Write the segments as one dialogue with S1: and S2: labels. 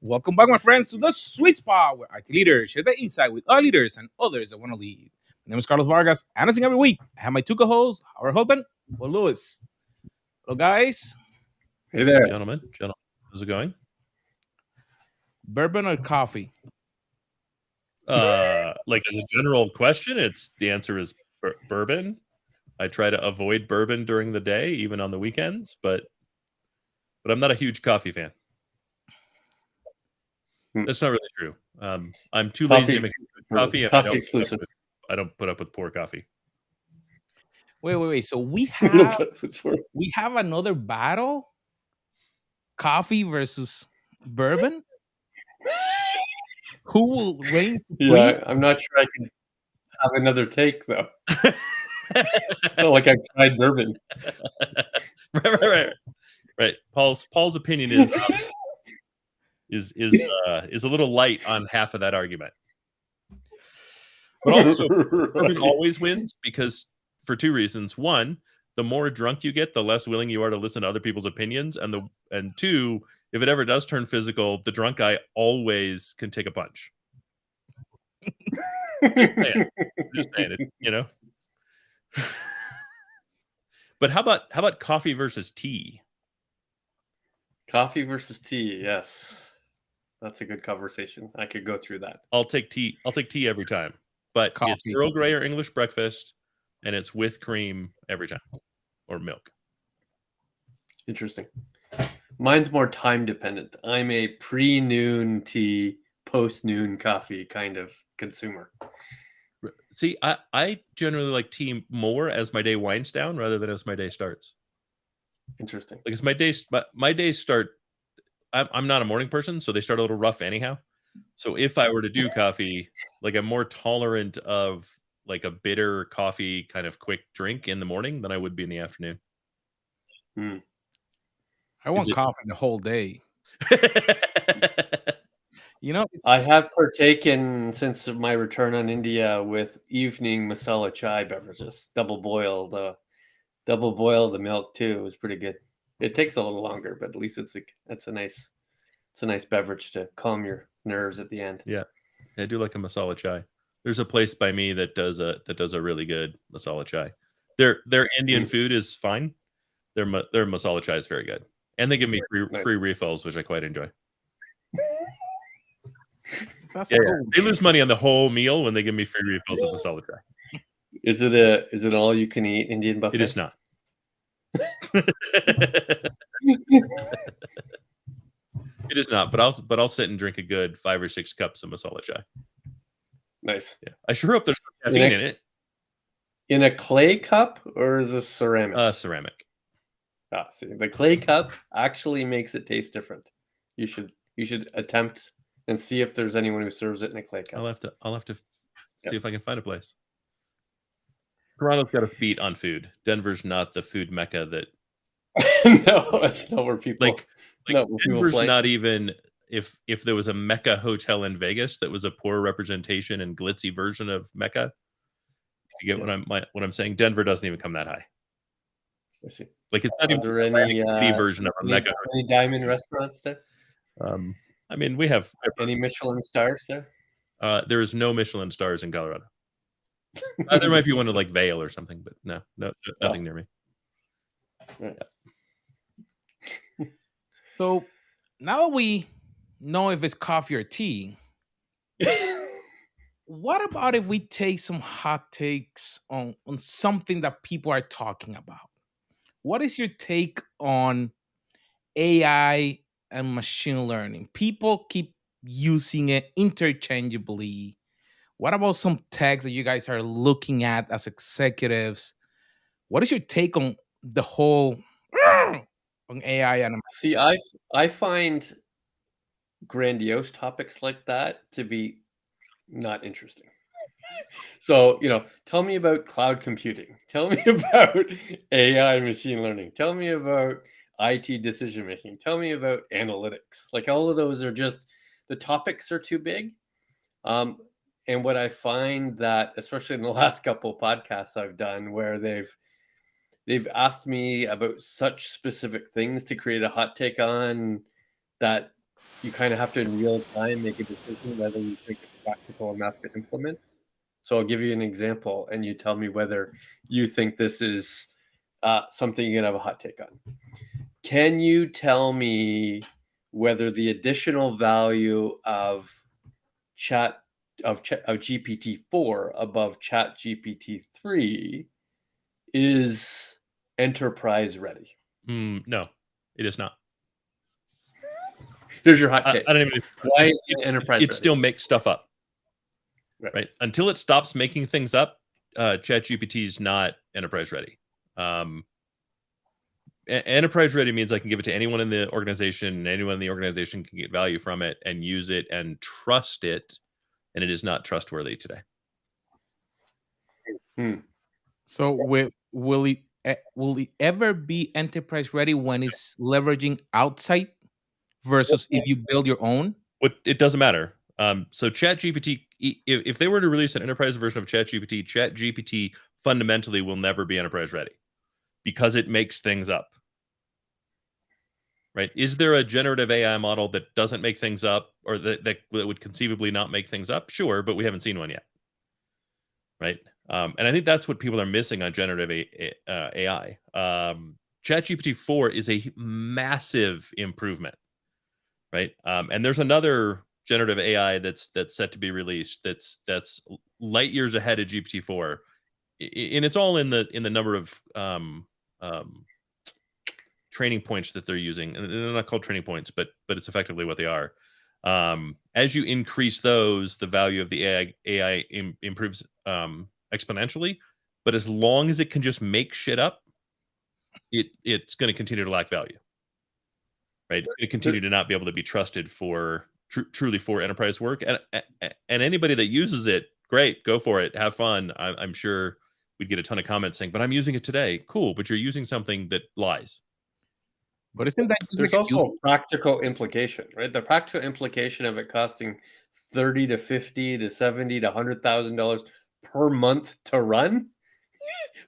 S1: Welcome back, my friends, to the Sweet Spot, where IT leaders share their insight with our leaders and others that want to lead. My name is Carlos Vargas, and as in every week, I have my two co-hosts, Howard Holton, Will Lewis. Hello, guys.
S2: Hey there.
S3: Gentlemen, how's it going?
S1: Bourbon or coffee?
S3: Like as a general question, the answer is bourbon. I try to avoid bourbon during the day, even on the weekends, but I'm not a huge coffee fan. That's not really true. I'm too lazy to make coffee. And
S2: Coffee exclusive.
S3: I don't put up with poor coffee.
S1: Wait. So we have another battle? Coffee versus bourbon? Who will reign supreme?
S2: Yeah, I'm not sure I can have another take though. Feel like I've tried bourbon.
S3: Right. Paul's opinion is a little light on half of that argument. But also, bourbon always wins because for two reasons. One, the more drunk you get, the less willing you are to listen to other people's opinions, and two, if it ever does turn physical, the drunk guy always can take a punch. Just saying it, you know. But how about coffee versus tea?
S2: Coffee versus tea, yes. That's a good conversation. I could go through that.
S3: I'll take tea every time. But
S1: Coffee.
S3: It's Earl Grey or English breakfast, and it's with cream every time. Or milk.
S2: Interesting. Mine's more time dependent. I'm a pre-noon tea, post-noon coffee kind of consumer.
S3: See, I generally like tea more as my day winds down rather than as my day starts.
S2: Interesting.
S3: Because my days start. I'm not a morning person, so they start a little rough anyhow. So if I were to do coffee, like I'm more tolerant of like a bitter coffee kind of quick drink in the morning than I would be in the afternoon.
S1: I want coffee the whole day. You know,
S2: I have partaken since my return on India with evening masala chai beverages, double boil the milk too. It was pretty good. It takes a little longer, but at least it's a nice beverage to calm your nerves at the end.
S3: Yeah, I do like a masala chai. There's a place by me that does a really good masala chai. Their Indian food is fine. Their masala chai is very good, and they give me free refills, which I quite enjoy.
S1: That's
S3: cool. They lose money on the whole meal when they give me free refills of masala chai.
S2: Is it all you can eat Indian buffet?
S3: It is not. It is not, but I'll sit and drink a good 5 or 6 cups of masala chai.
S2: Nice.
S3: Yeah, I sure hope there's caffeine in it.
S2: In a clay cup or is this ceramic?
S3: Ceramic.
S2: See, the clay cup actually makes it taste different. You should attempt and see if there's anyone who serves it in a clay cup.
S3: I'll have to see if I can find a place. Toronto's got a beat on food. Denver's not the food mecca that.
S2: No, it's not where people
S3: like. Denver's not even if there was a Mecca hotel in Vegas that was a poor representation and glitzy version of Mecca. You get what I'm saying? Denver doesn't even come that high.
S2: I see.
S3: Like it's not even any version of a Mecca.
S2: Any diamond restaurants there?
S3: I mean, we have
S2: any Michelin stars there.
S3: There is no Michelin stars in Colorado. There might be one in like Vail or something, but no, nothing near me.
S2: Right.
S1: So now that we know if it's coffee or tea, what about if we take some hot takes on something that people are talking about? What is your take on AI and machine learning? People keep using it interchangeably. What about some tags that you guys are looking at as executives? What is your take on the whole on AI and
S2: see? I find grandiose topics like that to be not interesting. So, tell me about cloud computing. Tell me about AI machine learning. Tell me about IT decision making. Tell me about analytics. Like all of those are just, the topics are too big. And what I find that, especially in the last couple of podcasts I've done, where they've asked me about such specific things to create a hot take on, that you kind of have to in real time make a decision whether you think it's practical enough to implement. So I'll give you an example, and you tell me whether you think this is something you can have a hot take on. Can you tell me whether the additional value of GPT-4 above Chat GPT-3 is enterprise ready?
S3: No, it is not.
S2: Here's your hot take.
S3: I don't even.
S2: Why is it enterprise
S3: It
S2: ready?
S3: still makes stuff up,
S2: Right.
S3: Until it stops making things up, ChatGPT is not enterprise ready. Enterprise ready means I can give it to anyone in the organization, and anyone in the organization can get value from it and use it and trust it, and it is not trustworthy today.
S1: So will it ever be enterprise ready when it's leveraging outside versus if you build your own?
S3: It doesn't matter. So ChatGPT, if they were to release an enterprise version of ChatGPT, ChatGPT fundamentally will never be enterprise ready because it makes things up. Right? Is there a generative AI model that doesn't make things up, or that would conceivably not make things up? Sure, but we haven't seen one yet. Right? And I think that's what people are missing on generative AI. ChatGPT 4 is a massive improvement. Right? And there's another generative AI that's set to be released that's light years ahead of GPT-4, and it's all in the number of training points that they're using, and they're not called training points, but it's effectively what they are. As you increase those, the value of the AI improves exponentially. But as long as it can just make shit up, it's going to continue to lack value. Right? It's going to continue to not be able to be trusted for truly for enterprise work. And anybody that uses it, great, go for it, have fun. I'm sure we'd get a ton of comments saying, "But I'm using it today." Cool, but you're using something that lies.
S1: But isn't that just
S2: There's
S1: like
S2: also a practical implication, right? The practical implication of it costing $30 to $50 to $70 to $100,000 per month to run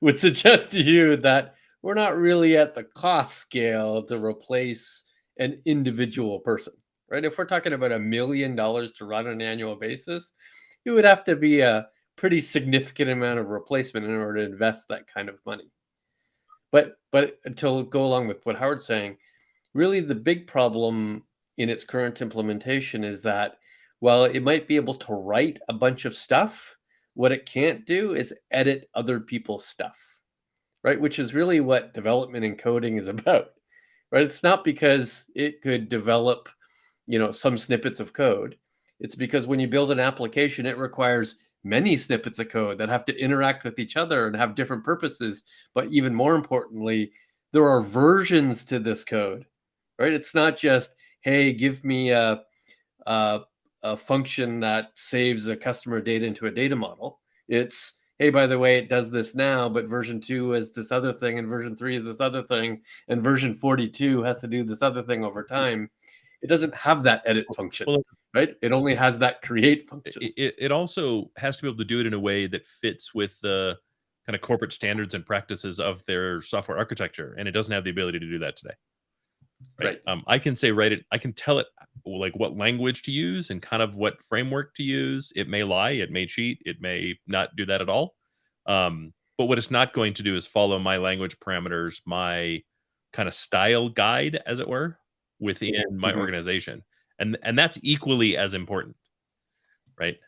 S2: would suggest to you that we're not really at the cost scale to replace an individual person, right? If we're talking about $1 million to run on an annual basis, it would have to be a pretty significant amount of replacement in order to invest that kind of money. But to go along with what Howard's saying, really the big problem in its current implementation is that while it might be able to write a bunch of stuff, what it can't do is edit other people's stuff, right? Which is really what development and coding is about, right? It's not because it could develop, some snippets of code. It's because when you build an application, it requires many snippets of code that have to interact with each other and have different purposes. But even more importantly, there are versions to this code, right? It's not just, hey, give me a function that saves a customer data into a data model. It's, hey, by the way, it does this now, but version 2 is this other thing, and version 3 is this other thing, and version 42 has to do this other thing over time. It doesn't have that edit function, right? It only has that create function.
S3: It also has to be able to do it in a way that fits with the kind of corporate standards and practices of their software architecture, and it doesn't have the ability to do that today. Right. I can say, I can tell it like what language to use and kind of what framework to use. It may lie, it may cheat, it may not do that at all. But what it's not going to do is follow my language parameters, my kind of style guide, as it were, within my organization. And that's equally as important. Right.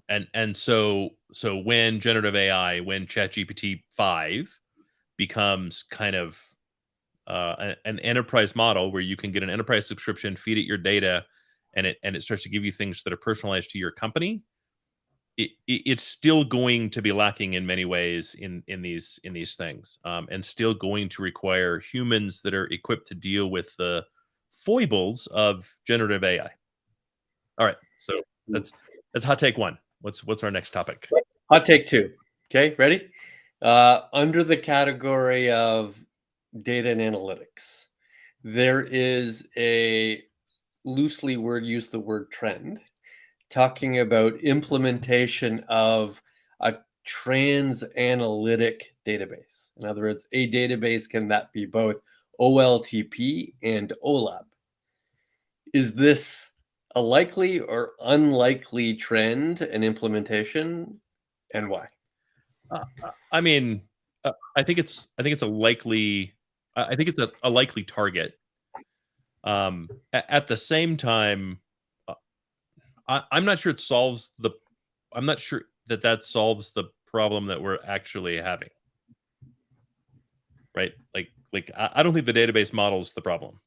S3: And so when generative AI, when ChatGPT 5 becomes kind of an enterprise model where you can get an enterprise subscription, feed it your data, and it starts to give you things that are personalized to your company, it's still going to be lacking in many ways in these things, and still going to require humans that are equipped to deal with the foibles of generative AI. All right, so that's hot take 1. What's our next topic?
S2: Hot take 2. Okay, ready? Under the category of data and analytics, there is a loosely use the word trend, talking about implementation of a trans-analytic database. In other words, a database can that be both OLTP and OLAP. Is this a likely or unlikely trend and implementation, and why?
S3: I mean, I think it's a likely I think it's a likely target. At the same time, uh, I'm not sure it solves the. I'm not sure that solves the problem that we're actually having. Right? Like I don't think the database model's the problem.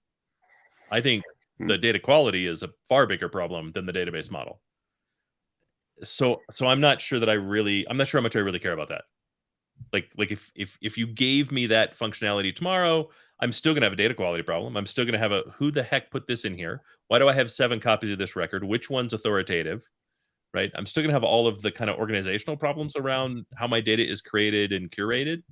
S3: I think
S2: Hmm.
S3: the data quality is a far bigger problem than the database model. So I'm not sure that I'm not sure how much I really care about that. Like if you gave me that functionality tomorrow, I'm still gonna have a data quality problem. I'm still gonna have a who the heck put this in here? Why do I have 7 copies of this record? Which one's authoritative? Right? I'm still gonna have all of the kind of organizational problems around how my data is created and curated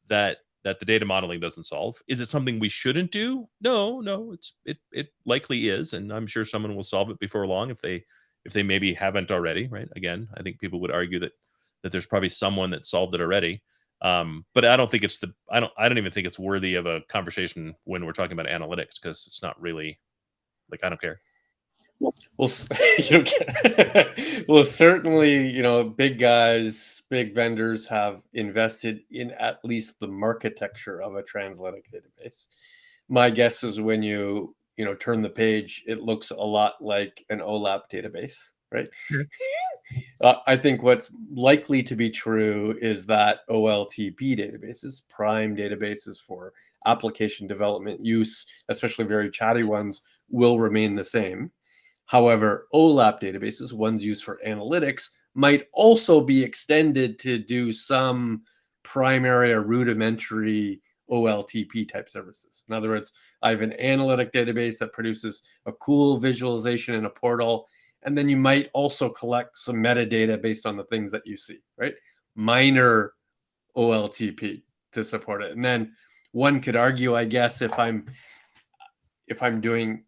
S3: that the data modeling doesn't solve. Is it something we shouldn't do? No, no, it likely is, and I'm sure someone will solve it before long if they maybe haven't already, right? Again, I think people would argue that there's probably someone that solved it already. But I don't think I don't even think it's worthy of a conversation when we're talking about analytics because it's not really like I don't care.
S2: Well, you don't get well, certainly, big guys, big vendors have invested in at least the architecture of a translytic database. My guess is when turn the page, it looks a lot like an OLAP database, right?
S3: Sure.
S2: I think what's likely to be true is that OLTP databases, prime databases for application development use, especially very chatty ones, will remain the same. However, OLAP databases, ones used for analytics, might also be extended to do some primary or rudimentary OLTP type services. In other words, I have an analytic database that produces a cool visualization in a portal, and then you might also collect some metadata based on the things that you see, right? Minor OLTP to support it. And then one could argue, I guess, if I'm doing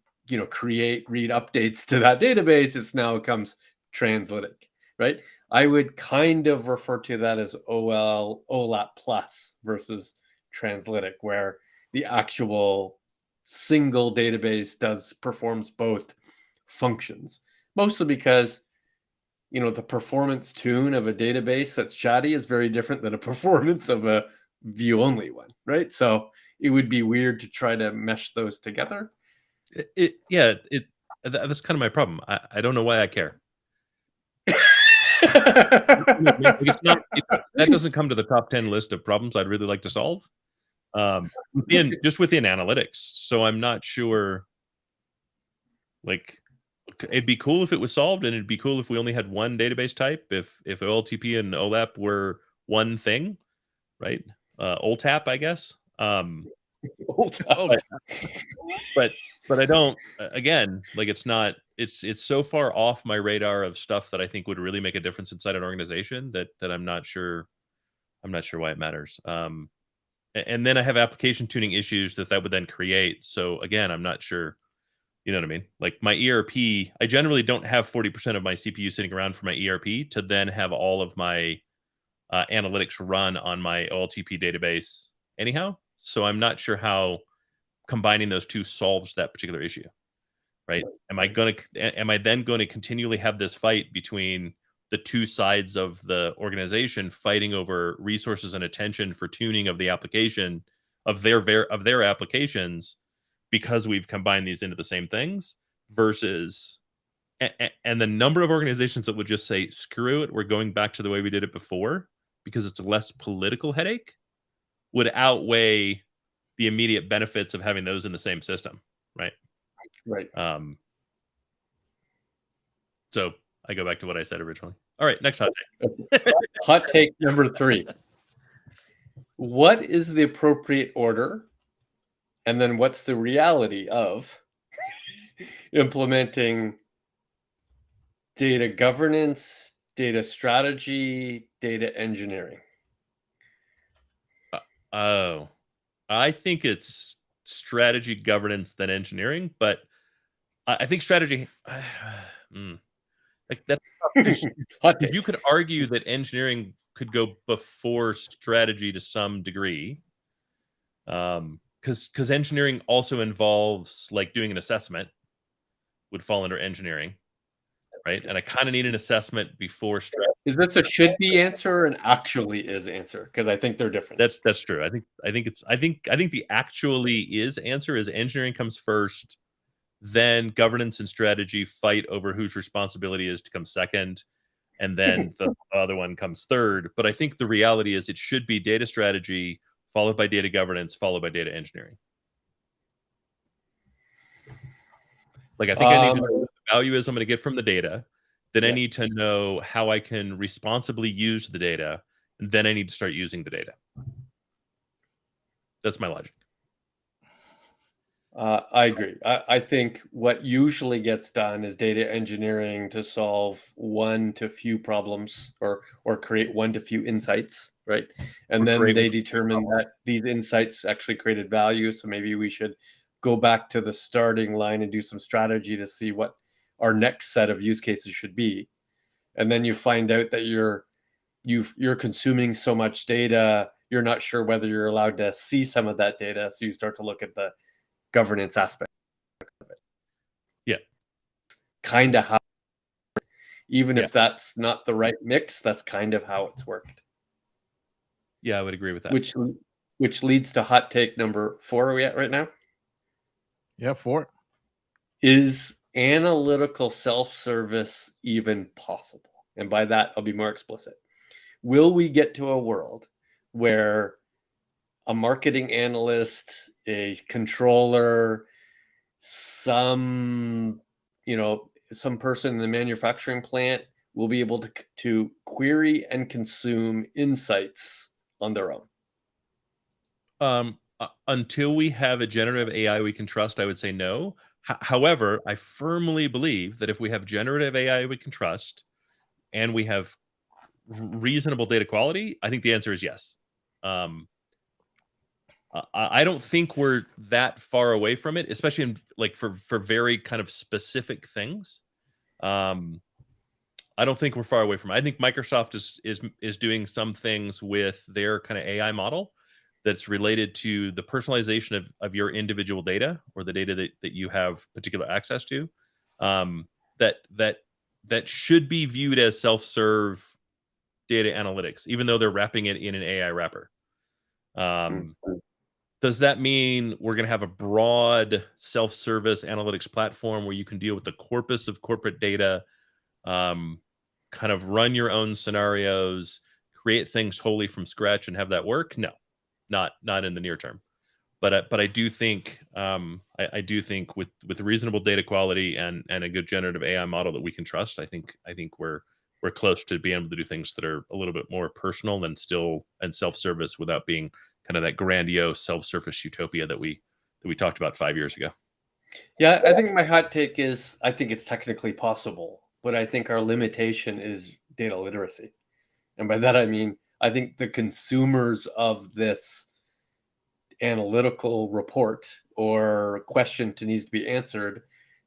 S2: create read updates to that database, it's now comes translytic, right? I would kind of refer to that as OLAP plus versus translytic, where the actual single database performs both functions, mostly because the performance tune of a database that's chatty is very different than a performance of a view only one, right? So it would be weird to try to mesh those together.
S3: That's kind of my problem. I don't know why I care. That doesn't come to the top 10 list of problems I'd really like to solve. Within analytics. So I'm not sure. Like, it'd be cool if it was solved, and it'd be cool if we only had one database type. If OLTP and OLAP were one thing, right? OLTAP, I guess.
S2: OLTAP.
S3: But I don't. Again, like it's not. It's so far off my radar of stuff that I think would really make a difference inside an organization that I'm not sure. I'm not sure why it matters. And then I have application tuning issues that would then create. So again, I'm not sure. You know what I mean? Like my ERP, I generally don't have 40% of my CPU sitting around for my ERP to then have all of my analytics run on my OLTP database anyhow. So I'm not sure how combining those two solves that particular issue, right? Am I then going to continually have this fight between the two sides of the organization fighting over resources and attention for tuning of the application of their applications because we've combined these into the same things versus and the number of organizations that would just say screw it, we're going back to the way we did it before because it's a less political headache would outweigh the immediate benefits of having those in the same system, right?
S2: Right.
S3: So I go back to what I said originally. All right, next hot take.
S2: Hot take number 3. What is the appropriate order? And then what's the reality of implementing data governance, data strategy, data engineering?
S3: Oh, I think it's strategy, governance, then engineering. But I think strategy, like that, you could argue that engineering could go before strategy to some degree, because engineering also involves like doing an assessment, would fall under engineering, right? And I kind of need an assessment before strategy.
S2: Is this a should be answer or an actually is answer? Because I think they're different.
S3: That's true. I think the actually is answer is engineering comes first, then governance and strategy fight over whose responsibility is to come second, and then the other one comes third. But I think the reality is it should be data strategy followed by data governance followed by data engineering. Like I think I need to know what the value is I'm going to get from the data. Then I need to know how I can responsibly use the data. And then I need to start using the data. That's my logic.
S2: I agree. I think what usually gets done is data engineering to solve one to few problems or create one to few insights, right? And then they determine that these insights actually created value. So maybe we should go back to the starting line and do some strategy to see what our next set of use cases should be. And then you find out that you're consuming so much data, you're not sure whether you're allowed to see some of that data. So you start to look at the governance aspect of it.
S3: Yeah.
S2: Kind of how, even if that's not the right mix, that's kind of how it's worked.
S3: Yeah, I would agree with that.
S2: Which leads to hot take number 4. Are we at right now?
S1: Yeah, 4.
S2: Is analytical self-service even possible? And by that, I'll be more explicit. Will we get to a world where a marketing analyst, a controller, some person in the manufacturing plant will be able to query and consume insights on their own?
S3: Until we have a generative AI we can trust, I would say no. However, I firmly believe that if we have generative AI we can trust and we have reasonable data quality, I think the answer is yes. I don't think we're that far away from it, especially in for very kind of specific things. I don't think we're far away from it. I think Microsoft is doing some things with their kind of AI model that's related to the personalization of your individual data or the data that you have particular access to. That should be viewed as self-serve data analytics, even though they're wrapping it in an AI wrapper. Does that mean we're going to have a broad self-service analytics platform where you can deal with the corpus of corporate data, kind of run your own scenarios, create things wholly from scratch and have that work? No, not in the near term. But I do think I do think with reasonable data quality and a good generative AI model that we can trust, I think we're close to being able to do things that are a little bit more personal and self-service without being kind of that grandiose self-service utopia that we talked about 5 years ago.
S2: Yeah, I think my hot take is I think it's technically possible, but I think our limitation is data literacy. And by that I mean I think the consumers of this analytical report or question needs to be answered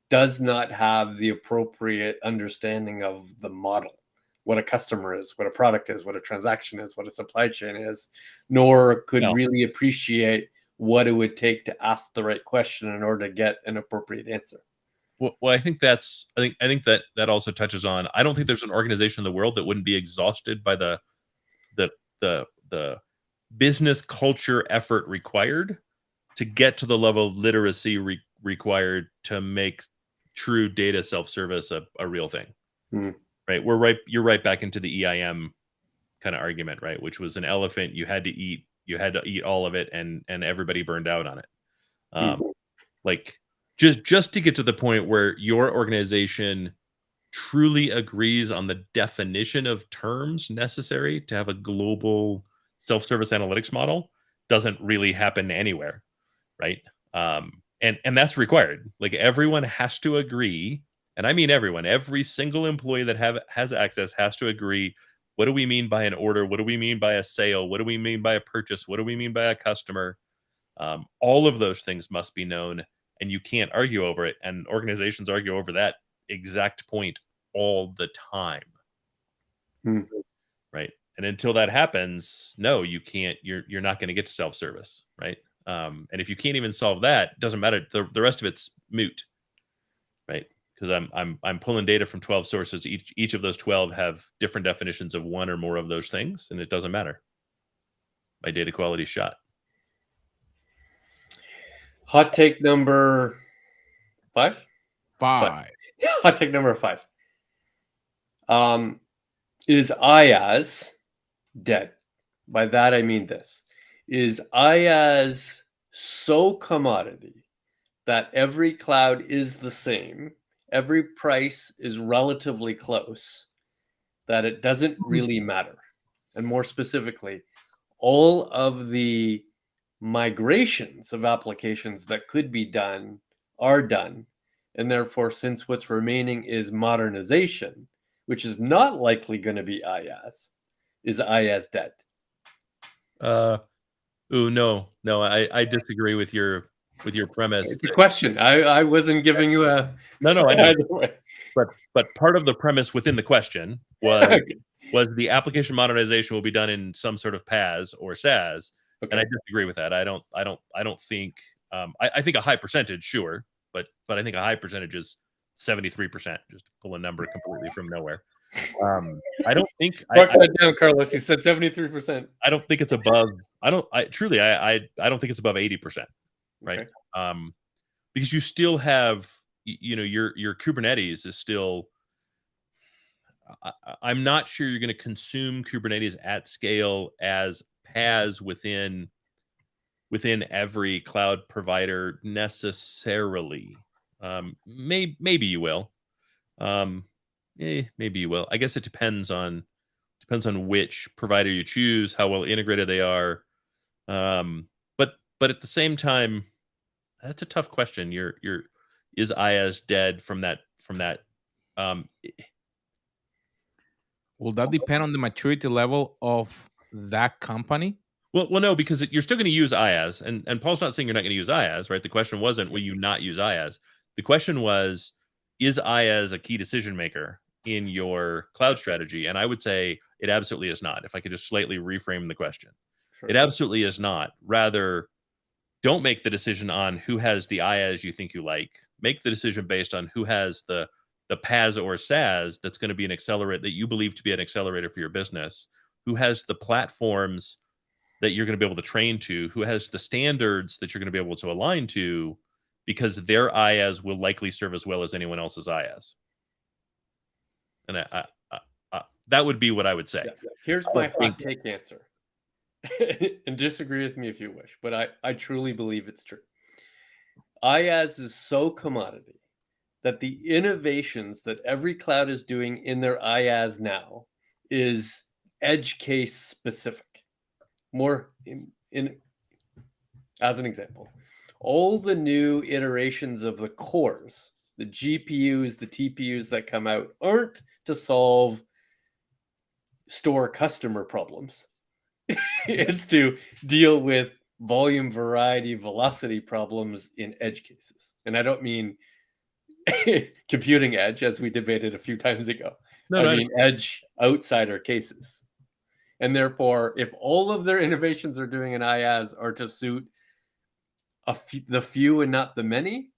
S2: does not have the appropriate understanding of the model, what a customer is, what a product is, what a transaction is, what a supply chain is, nor could really appreciate what it would take to ask the right question in order to get an appropriate answer.
S3: Well, I think I think that also touches on, I don't think there's an organization in the world that wouldn't be exhausted by the business culture effort required to get to the level of literacy required to make true data self-service a real thing. Right? You're right back into the EIM kind of argument, right? Which was an elephant you had to eat all of it and everybody burned out on it. Like just to get to the point where your organization truly agrees on the definition of terms necessary to have a global self-service analytics model doesn't really happen anywhere, right? And that's required. Like everyone has to agree, and I mean everyone, every single employee that has access has to agree. What do we mean by an order? What do we mean by a sale? What do we mean by a purchase? What do we mean by a customer? All of those things must be known, and you can't argue over it. And organizations argue over that exact point all the time, right? And until that happens, no, you can't. You're not going to get to self-service, right? And if you can't even solve that, it doesn't matter. The rest of it's moot, right? because I'm pulling data from 12 sources. Each of those 12 have different definitions of one or more of those things, and it doesn't matter. My data quality is shot.
S2: Hot take number 5.
S1: 5.
S2: Hot take number 5. Is IaaS dead? By that I mean this. Is IaaS so commodity that every cloud is the same, every price is relatively close, that it doesn't really matter? And more specifically, all of the migrations of applications that could be done are done. And therefore, since what's remaining is modernization, which is not likely going to be IaaS, is IaaS dead?
S3: No, I disagree with your premise.
S2: It's a question. I wasn't giving you a
S3: No, I know.
S2: either way.
S3: But part of the premise within the question was was the application modernization will be done in some sort of PaaS or SaaS, and I disagree with that. I don't think I think a high percentage, sure, but I think a high percentage is 73%. Just to pull a number completely from nowhere. I don't think
S2: Mark that down, Carlos. You said 73%.
S3: I don't think it's above. I don't think it's above 80%, right?
S2: Okay.
S3: Because you still have, your Kubernetes is still. I'm not sure you're going to consume Kubernetes at scale as PaaS within every cloud provider necessarily. Maybe you will. Maybe you will. I guess it depends on which provider you choose, how well integrated they are. But at the same time, that's a tough question. Is IaaS dead from that?
S1: Will that depend on the maturity level of that company?
S3: Well, no, because you're still going to use IaaS, and Paul's not saying you're not going to use IaaS, right? The question wasn't, will you not use IaaS? The question was, is IaaS a key decision maker in your cloud strategy? And I would say it absolutely is not. If I could just slightly reframe the question. Sure. It absolutely is not. Rather, don't make the decision on who has the IaaS you think you like. Make the decision based on who has the PaaS or SaaS that's going to be an accelerator that you believe to be an accelerator for your business, who has the platforms that you're going to be able to train to, who has the standards that you're going to be able to align to, because their IaaS will likely serve as well as anyone else's IaaS. And that would be what I would say.
S2: Yeah. Here's my hot take answer. And disagree with me if you wish, but I truly believe it's true. IaaS is so commodity that the innovations that every cloud is doing in their IaaS now is edge case specific. More in as an example, all the new iterations of the cores, the GPUs, the TPUs that come out aren't to solve store customer problems. It's to deal with volume, variety, velocity problems in edge cases. And I don't mean computing edge, as we debated a few times ago. I mean edge outsider cases. And therefore, if all of their innovations are doing in IaaS are to suit the few and not the many,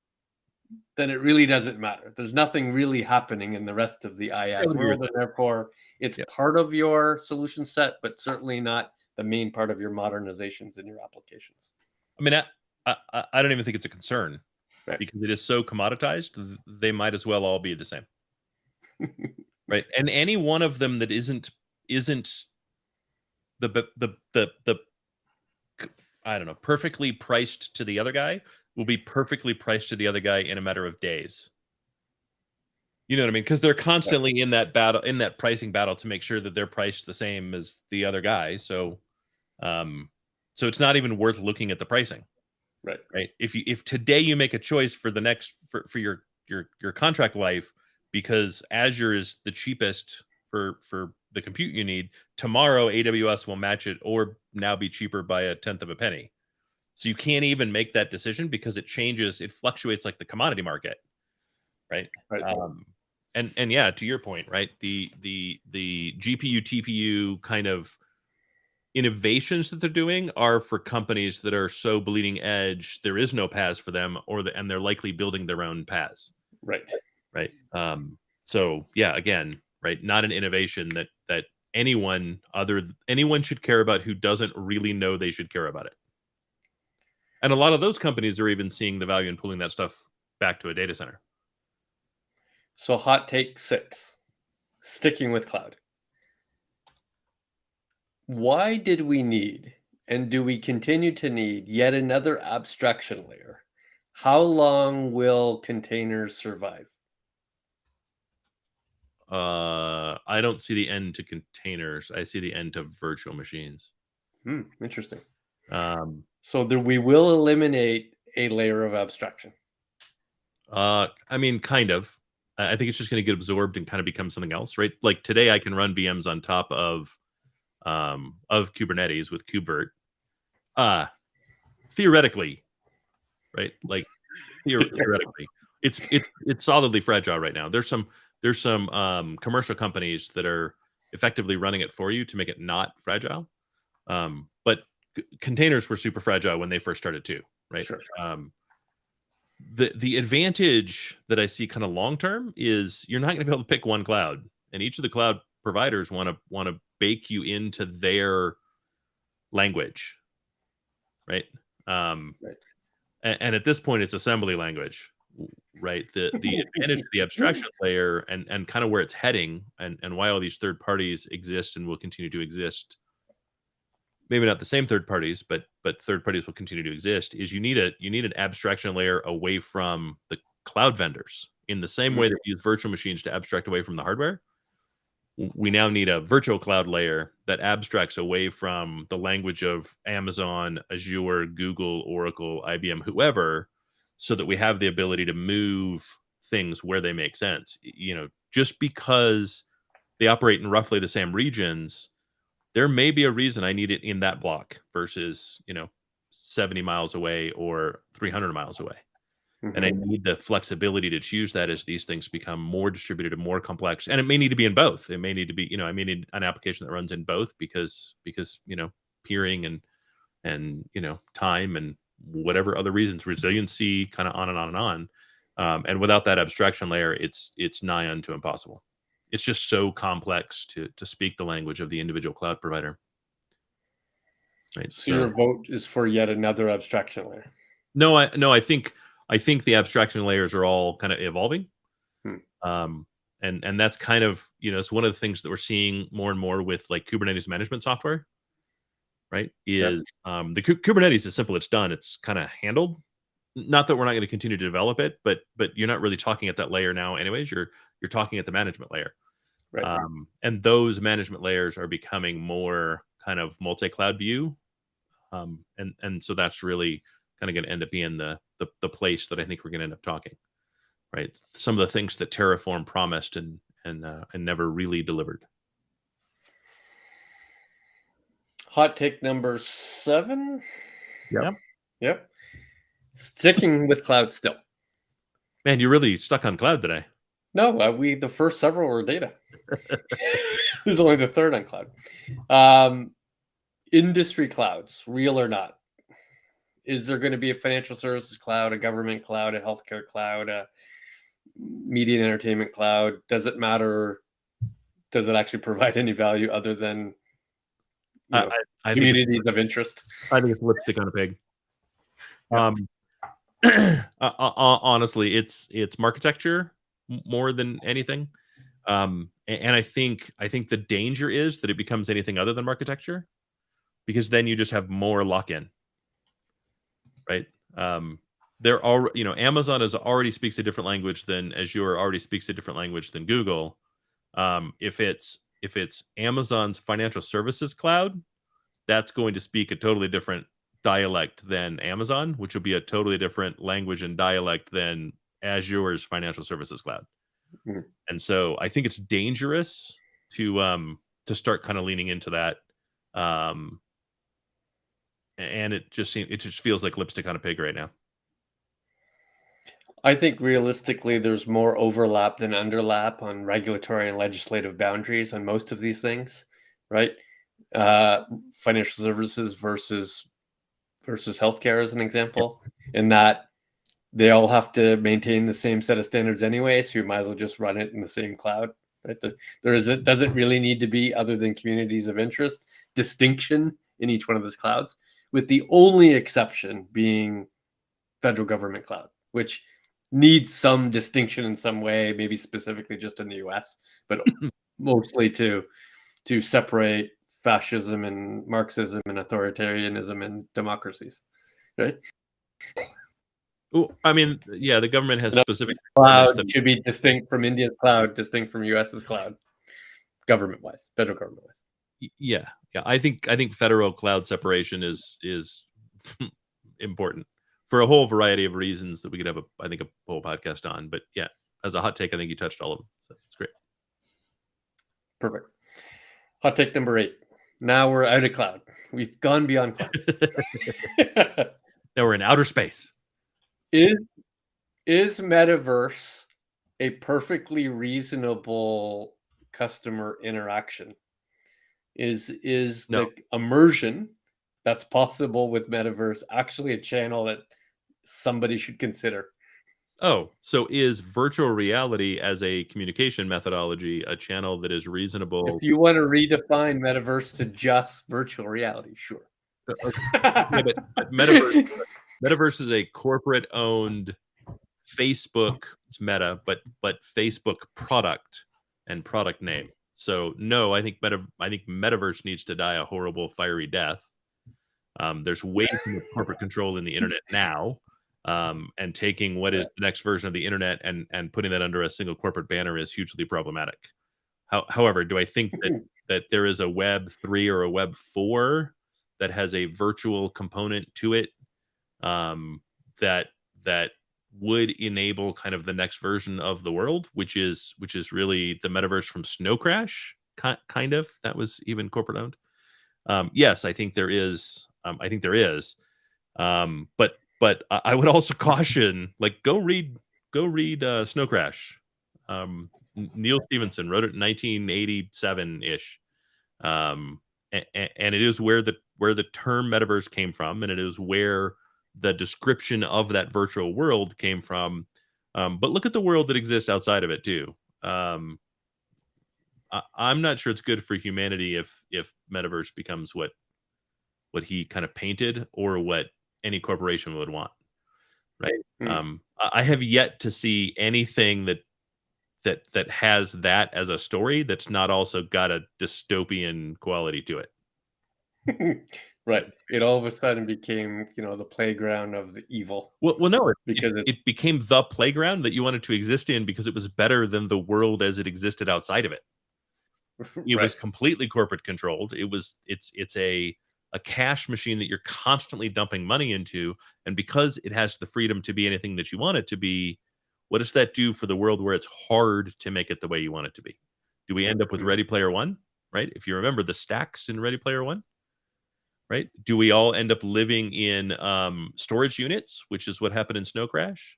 S2: then it really doesn't matter. There's nothing really happening in the rest of the IaaS world, and therefore it's part of your solution set, but certainly not the main part of your modernizations in your applications.
S3: I mean, I don't even think it's a concern, right? Because it is so commoditized. They might as well all be the same, right? And any one of them that isn't the I don't know, perfectly priced to the other guy will be perfectly priced to the other guy in a matter of days. You know what I mean? Because they're constantly in that battle, in that pricing battle, to make sure that they're priced the same as the other guy. So it's not even worth looking at the pricing,
S2: right?
S3: If today you make a choice for the next for your contract life, because Azure is the cheapest for the compute you need, tomorrow AWS will match it or now be cheaper by a tenth of a penny. So you can't even make that decision because it changes, it fluctuates like the commodity market, right? And yeah, to your point, right? The GPU TPU kind of innovations that they're doing are for companies that are so bleeding edge there is no PaaS for them, and they're likely building their own PaaS.
S2: Right.
S3: right? So yeah, again, right, not an innovation that anyone should care about who doesn't really know they should care about it. And a lot of those companies are even seeing the value in pulling that stuff back to a data center.
S2: So hot take 6, sticking with cloud. Why did we need, and do we continue to need, yet another abstraction layer? How long will containers survive?
S3: I don't see the end to containers. I see the end to virtual machines.
S2: Interesting.
S3: Um,
S2: So we will eliminate a layer of abstraction.
S3: I mean, kind of. I think it's just going to get absorbed and kind of become something else, right? Like today, I can run VMs on top of Kubernetes with KubeVirt. Theoretically, right? Like theoretically, it's solidly fragile right now. There's some commercial companies that are effectively running it for you to make it not fragile. But containers were super fragile when they first started too, right?
S2: Sure.
S3: The advantage that I see kind of long term is you're not going to be able to pick one cloud, and each of the cloud providers want to bake you into their language, right?
S2: Right.
S3: And at this point, it's assembly language, right? The advantage of the abstraction layer and kind of where it's heading, and why all these third parties exist and will continue to exist. Maybe not the same third parties, but third parties will continue to exist. Is you need an abstraction layer away from the cloud vendors in the same way that we use virtual machines to abstract away from the hardware. We now need a virtual cloud layer that abstracts away from the language of Amazon, Azure, Google, Oracle, IBM, whoever, so that we have the ability to move things where they make sense. Just because they operate in roughly the same regions, there may be a reason I need it in that block versus 70 miles away or 300 miles away. And I need the flexibility to choose that as these things become more distributed and more complex. And it may need to be in both. It may need to be, I may need an application that runs in both because peering and time and whatever other reasons, resiliency, kind of on and on and on. And without that abstraction layer, it's nigh unto impossible. It's just so complex to speak the language of the individual cloud provider. Right.
S2: So your vote is for yet another abstraction layer.
S3: No, I think the abstraction layers are all kind of evolving. And that's kind of, it's one of the things that we're seeing more and more with like Kubernetes management software, right? The Kubernetes is simple. It's done. It's kind of handled. Not that we're not going to continue to develop it, but you're not really talking at that layer now anyways. You're talking at the management layer.
S2: Right.
S3: And those management layers are becoming more kind of multi-cloud view. And so that's really kind of going to end up being the place that I think we're going to end up talking, right? Some of the things that Terraform promised and never really delivered.
S2: Hot take number 7.
S3: Yep.
S2: Sticking with cloud still.
S3: Man, you're really stuck on cloud today.
S2: No, the first several were data. This is only the third on cloud. Industry clouds, real or not? Is there going to be a financial services cloud, a government cloud, a healthcare cloud, a media and entertainment cloud? Does it matter? Does it actually provide any value other than communities of interest?
S3: I think it's lipstick on a pig. Honestly, it's architecture more than anything. And I think the danger is that it becomes anything other than architecture, because then you just have more lock-in, right? There are, Amazon already speaks a different language than Azure, already speaks a different language than Google. If it's Amazon's financial services cloud, that's going to speak a totally different dialect than Amazon, which will be a totally different language and dialect than Azure's financial services cloud. And so I think it's dangerous to start kind of leaning into that. And it just feels like lipstick on a pig right now.
S2: I think realistically, there's more overlap than underlap on regulatory and legislative boundaries on most of these things, right? Financial services versus healthcare, as an example, in that they all have to maintain the same set of standards anyway, so you might as well just run it in the same cloud. Right? Doesn't really need to be, other than communities of interest, distinction in each one of those clouds, with the only exception being federal government cloud, which needs some distinction in some way, maybe specifically just in the US, but mostly to separate fascism and Marxism and authoritarianism and democracies, right?
S3: Oh, I mean, yeah, the government has specific
S2: cloud should be distinct from India's cloud, distinct from US's cloud, government-wise, federal government-wise.
S3: Yeah. I think federal cloud separation is important for a whole variety of reasons that we could have I think a whole podcast on. But yeah, as a hot take, I think you touched all of them, so it's great.
S2: Perfect. Hot take number 8. Now we're out of cloud. We've gone beyond cloud.
S3: Now we're in outer space.
S2: Is metaverse a perfectly reasonable customer interaction? Is the immersion that's possible with metaverse actually a channel that somebody should consider?
S3: Oh, so is virtual reality as a communication methodology a channel that is reasonable?
S2: If you want to redefine metaverse to just virtual reality, sure.
S3: Yeah, but metaverse is a corporate-owned Facebook. It's Meta, but Facebook product and product name. So no, I think metaverse needs to die a horrible, fiery death. There's way too much corporate control in the internet now, and taking what is the next version of the internet and putting that under a single corporate banner is hugely problematic. However, do I think that there is a Web 3 or a Web 4 that has a virtual component to it, that would enable kind of the next version of the world, which is really the metaverse from Snow Crash, kind of, that was even corporate owned? Yes, I think there is. But I would also caution, like, go read Snow Crash. Neil Stephenson wrote it in 1987 ish, and it is where the term metaverse came from, and it is where the description of that virtual world came from. But look at the world that exists outside of it too. I'm not sure it's good for humanity if metaverse becomes what he kind of painted, or what any corporation would want, right? I have yet to see anything that has that as a story that's not also got a dystopian quality to it.
S2: Right. It all of a sudden became, the playground of the evil.
S3: Well, no, it became the playground that you wanted to exist in because it was better than the world as it existed outside of it. It was completely corporate controlled. It's a cash machine that you're constantly dumping money into, and because it has the freedom to be anything that you want it to be, what does that do for the world where it's hard to make it the way you want it to be? Do we end up with Ready Player One, right? If you remember the stacks in Ready Player One, right? Do we all end up living in storage units, which is what happened in Snow Crash,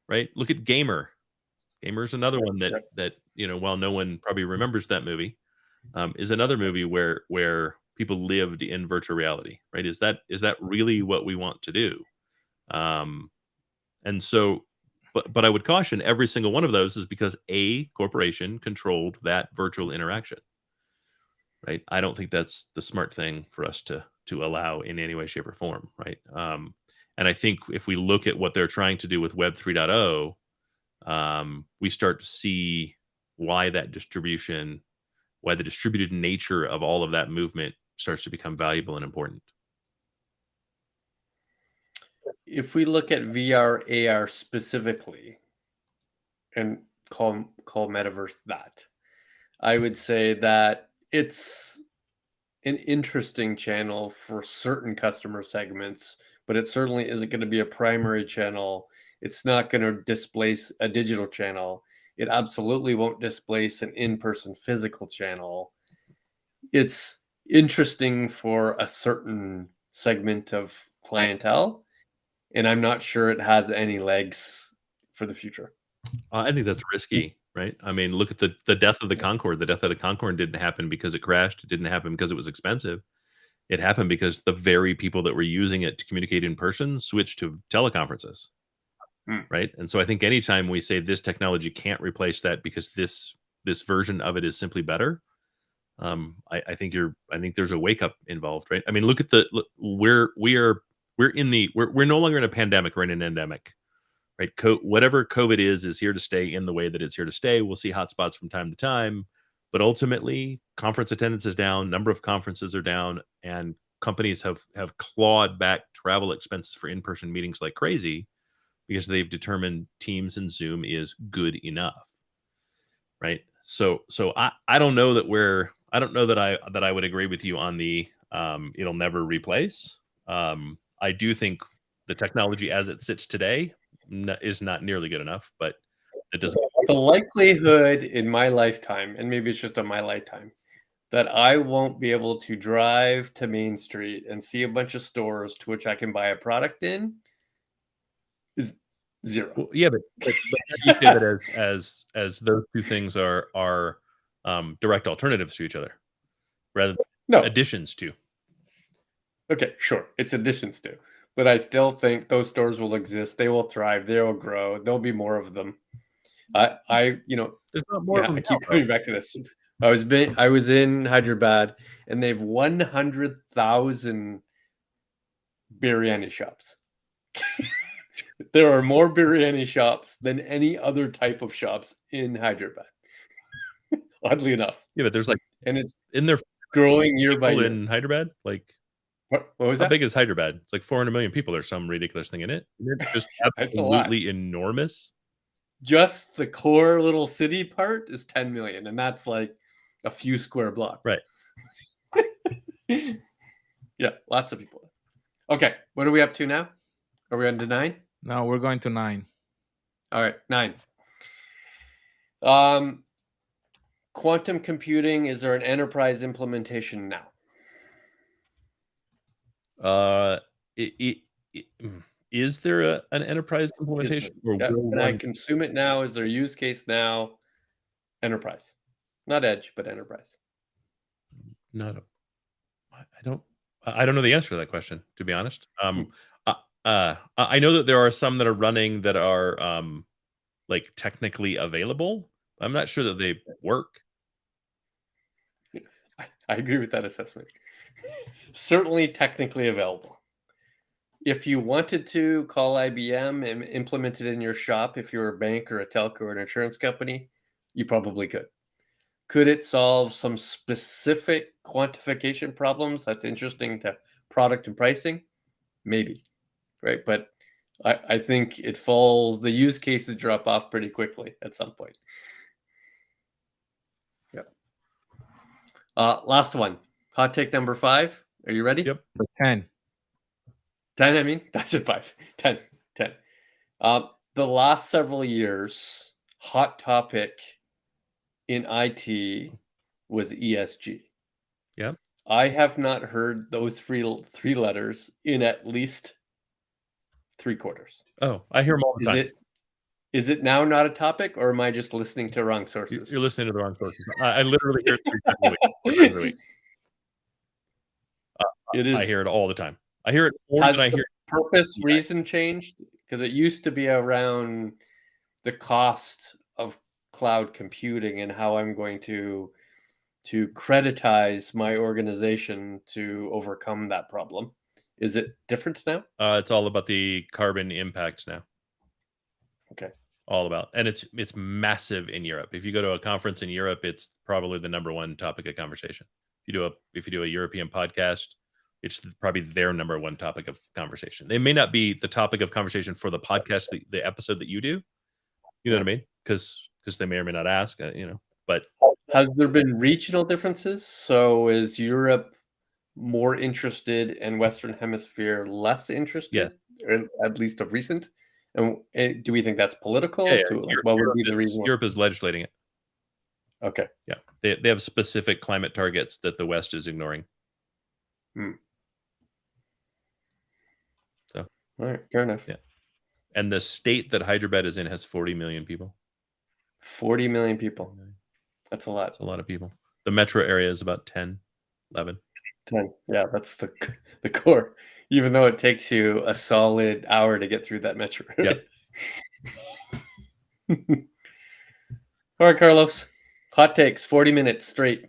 S3: right? Look at Gamer. Gamer is another one that while no one probably remembers that movie, is another movie where people lived in virtual reality, right? Is that really what we want to do? And so, but I would caution, every single one of those is because a corporation controlled that virtual interaction, right? I don't think that's the smart thing for us to allow in any way, shape, or form, right? And I think if we look at what they're trying to do with Web 3.0, we start to see why the distributed nature of all of that movement starts to become valuable and important.
S2: If we look at VR, AR specifically, and call metaverse that, I would say that it's an interesting channel for certain customer segments, but it certainly isn't going to be a primary channel. It's not going to displace a digital channel. It absolutely won't displace an in-person physical channel. It's interesting for a certain segment of clientele, and I'm not sure it has any legs for the future.
S3: I think that's risky, right? I mean, look at the death of the Concorde. The death of the Concorde didn't happen because it crashed. It didn't happen because it was expensive. It happened because the very people that were using it to communicate in person switched to teleconferences. right? And so I think anytime we say this technology can't replace that because this version of it is simply better, I think there's a wake up involved, right? I mean, look at we're no longer in a pandemic, we're in an endemic, right? Whatever COVID is here to stay in the way that it's here to stay. We'll see hotspots from time to time, but ultimately, conference attendance is down, number of conferences are down, and companies have clawed back travel expenses for in-person meetings like crazy because they've determined Teams and Zoom is good enough, right? So I don't know that I would agree with you on the it'll never replace. I do think the technology as it sits today is not nearly good enough, but it doesn't.
S2: The likelihood in my lifetime, and maybe it's just on my lifetime, that I won't be able to drive to Main Street and see a bunch of stores to which I can buy a product in is zero.
S3: Well, yeah, but you say that as those two things are direct alternatives to each other, rather than additions to.
S2: Okay, sure, it's additions to, but I still think those stores will exist. They will thrive. They will grow. There'll be more of them. There's
S3: not more.
S2: I keep coming back to this. I was in Hyderabad, and they've 100,000 biryani shops. There are more biryani shops than any other type of shops in Hyderabad. Oddly enough.
S3: Yeah, but there's
S2: it's
S3: in there
S2: growing year by year
S3: in Hyderabad. Like,
S2: what was
S3: how
S2: that?
S3: big is Hyderabad? It's like 400 million people. There's some ridiculous thing in it. It's just absolutely enormous.
S2: Just the core little city part is 10 million, and that's like a few square blocks.
S3: Right.
S2: Yeah, lots of people. Okay, what are we up to now? Are we on to 9?
S1: No, we're going to 9.
S2: All right, 9. Quantum computing, is there an enterprise implementation now?
S3: Is there an enterprise implementation?
S2: Can I consume it now? Is there a use case now? Enterprise. Not edge, but enterprise.
S3: I don't know the answer to that question, to be honest. I know that there are some that are running that are like technically available. I'm not sure that they work.
S2: I agree with that assessment. Certainly technically available. If you wanted to call IBM and implement it in your shop, if you're a bank or a telco or an insurance company, you probably could. Could it solve some specific quantification problems that's interesting to product and pricing? Maybe, right? But I think the use cases drop off pretty quickly at some point. Yeah. Last one. Hot take number 5. Are you ready?
S3: Yep.
S1: 10.
S2: 10, I mean? I said 5. 10. The last several years, hot topic in IT was ESG.
S3: Yeah.
S2: I have not heard those three letters in at least 3 quarters.
S3: Oh, I hear them all the time.
S2: Is it now not a topic, or am I just listening to wrong sources?
S3: You're listening to the wrong sources. I literally hear it 3 times a week. I hear it all the time. I hear it more than I hear.
S2: Purpose, reason changed? Because it used to be around the cost of cloud computing and how I'm going to creditize my organization to overcome that problem. Is it different now?
S3: It's all about the carbon impacts now.
S2: Okay.
S3: All about, and it's massive in Europe. If you go to a conference in Europe, it's probably the number one topic of conversation. If you do a European podcast, it's probably their number one topic of conversation. They may not be the topic of conversation for the podcast, the episode that you do. You know what I mean? Because they may or may not ask. But
S2: has there been regional differences? So is Europe more interested and Western Hemisphere less interested?
S3: Yeah.
S2: Or at least of recent? And do we think that's political?
S3: Yeah.
S2: What would be the reason?
S3: Europe is legislating it.
S2: Okay.
S3: Yeah. They have specific climate targets that the West is ignoring. So,
S2: all right, fair enough.
S3: Yeah. And the state that Hyderabad is in has 40 million people.
S2: 40 million people. That's a lot.
S3: That's a lot of people. The metro area is about 10, 11.
S2: 10. Yeah, that's the core. Even though it takes you a solid hour to get through that metro.
S3: Yep.
S2: All right, Carlos. Hot takes, 40 minutes straight.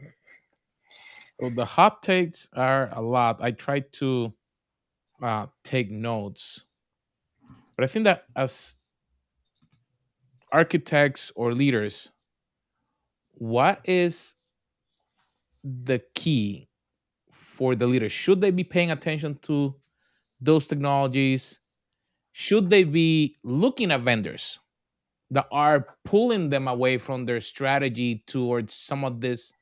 S1: So the hot takes are a lot. I tried to take notes, but I think that as architects or leaders, what is the key for the leaders? Should they be paying attention to those technologies? Should they be looking at vendors that are pulling them away from their strategy towards some of these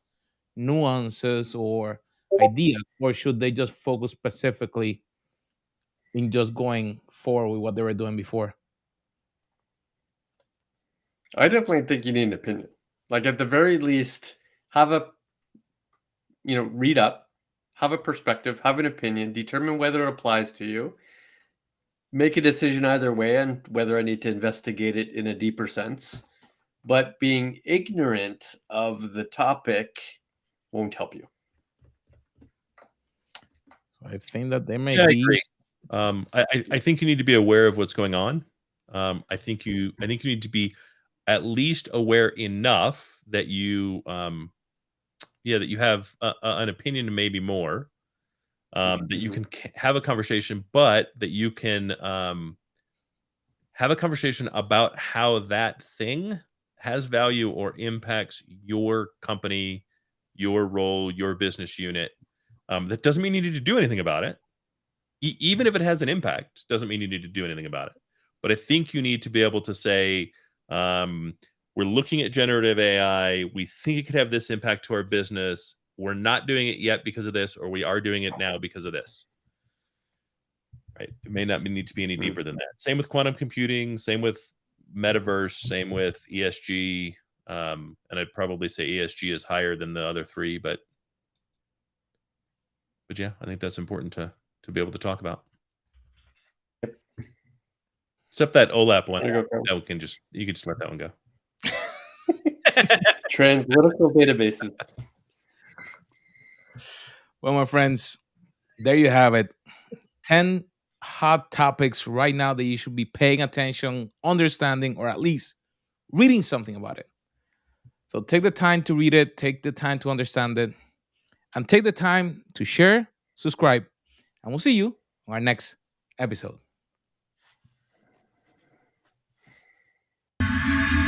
S1: nuances or ideas, or should they just focus specifically in just going forward with what they were doing before?
S2: I definitely think you need an opinion. Like at the very least, have a read up, have a perspective, have an opinion, determine whether it applies to you, make a decision either way and whether I need to investigate it in a deeper sense. But being ignorant of the topic won't help you.
S1: I think that they may
S3: Yeah, I
S1: be.
S3: agree. I think you need to be aware of what's going on. I think you need to be at least aware enough that you that you have an opinion and maybe more, that you can have a conversation, but that you can have a conversation about how that thing has value or impacts your company, your role, your business unit. That doesn't mean you need to do anything about it. Even if it has an impact, doesn't mean you need to do anything about it. But I think you need to be able to say, we're looking at generative AI. We think it could have this impact to our business. We're not doing it yet because of this, or we are doing it now because of this. Right? It may not need to be any deeper than that. Same with quantum computing. Same with metaverse. Same with ESG. And I'd probably say ESG is higher than the other three, but yeah, I think that's important to be able to talk about. Except that OLAP one, you can just let that one go.
S2: Translytical databases.
S1: Well, my friends, there you have it. 10 hot topics right now that you should be paying attention, understanding, or at least reading something about it. So take the time to read it, take the time to understand it, and take the time to share, subscribe, and we'll see you on our next episode.